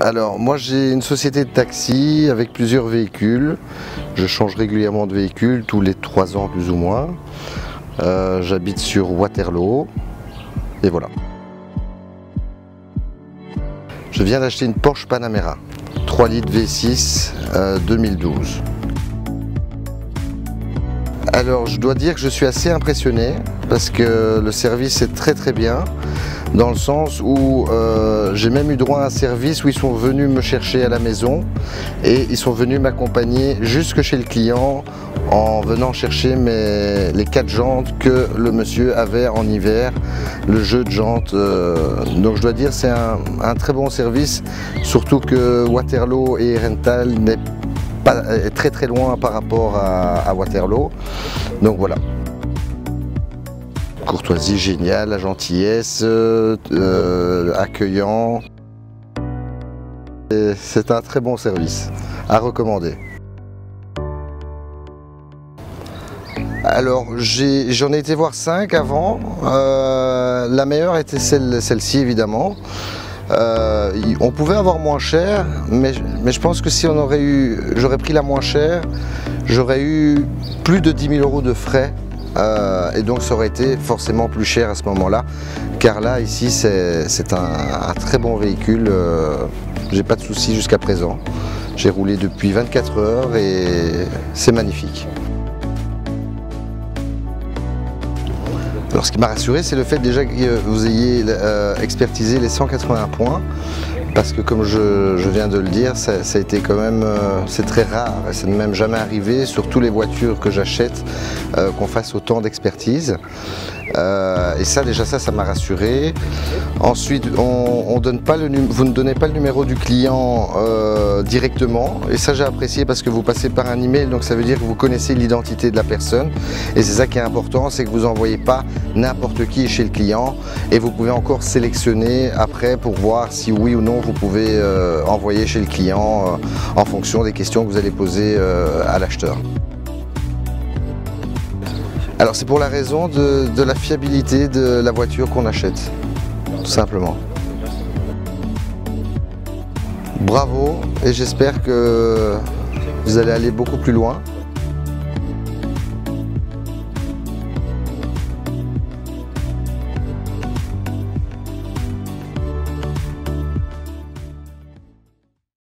Alors moi j'ai une société de taxi avec plusieurs véhicules. Je change régulièrement de véhicule, tous les 3 ans plus ou moins. J'habite sur Waterloo et voilà. Je viens d'acheter une Porsche Panamera 3 litres V6 2012. Alors je dois dire que je suis assez impressionné parce que le service est très bien, dans le sens où j'ai même eu droit à un service où ils sont venus me chercher à la maison et ils sont venus m'accompagner jusque chez le client en venant chercher les 4 jantes que le monsieur avait en hiver, le jeu de jantes. Donc je dois dire c'est un très bon service, surtout que Waterloo et Rental est très loin par rapport à Waterloo. Donc voilà. Courtoisie géniale, la gentillesse, accueillant. C'est un très bon service, à recommander. Alors j'en ai été voir 5 avant, la meilleure était celle-ci évidemment. On pouvait avoir moins cher, mais je pense que si j'aurais pris la moins chère, j'aurais eu plus de 10 000 € de frais. Et donc ça aurait été forcément plus cher à ce moment-là, car là ici c'est un très bon véhicule. J'ai pas de soucis jusqu'à présent. J'ai roulé depuis 24 heures et c'est magnifique. Alors ce qui m'a rassuré, c'est le fait déjà que vous ayez expertisé les 180 points, parce que comme je viens de le dire, ça a été quand même, c'est très rare, ça n'est même jamais arrivé sur toutes les voitures que j'achète qu'on fasse autant d'expertise. Et ça déjà ça m'a rassuré. Ensuite vous ne donnez pas le numéro du client directement, et ça j'ai apprécié parce que vous passez par un email, donc ça veut dire que vous connaissez l'identité de la personne, et c'est ça qui est important, c'est que vous n'envoyez pas n'importe qui chez le client, et vous pouvez encore sélectionner après pour voir si oui ou non vous pouvez envoyer chez le client en fonction des questions que vous allez poser à l'acheteur. Alors c'est pour la raison de la fiabilité de la voiture qu'on achète, tout simplement. Bravo, et j'espère que vous allez aller beaucoup plus loin.